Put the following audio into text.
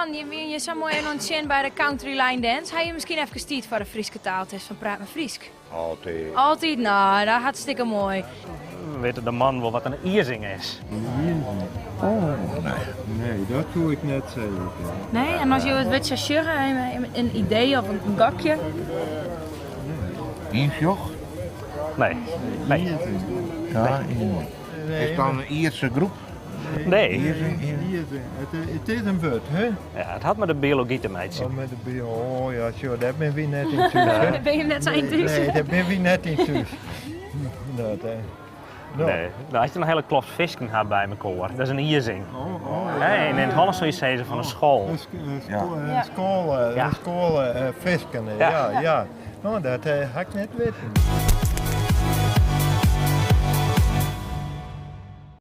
man, je zo mooi en ontzien bij de Country Line Dance. Hij je misschien even tijd voor de Frieske taaltest van Praat met Friesk? Altijd. Altijd, nou, dat is hartstikke mooi. Weet de man wel wat een ierzing is? Oh, nee, dat doe ik net zeggen. Nee, en als je het weet zeggen, een idee of een gakje? Iersjoch? Nee. Ja, is dan een Ierse groep? Nee. Het is een woord, hè? Ja, het had met de biologie te maken. Oh, met de bio. Oh ja, zo, daar ben we net in thuis, hè? Ben je net zijn thuis? Nee, daar ben we net in thuis. Dat, hè. Nou. Nee, daar had je een hele klop visken had bij elkaar. Dat is een ierzing. Nee, en in het Hollands zou je zeggen van een school. Een school, visken, ja. Nou, dat had ik net weten.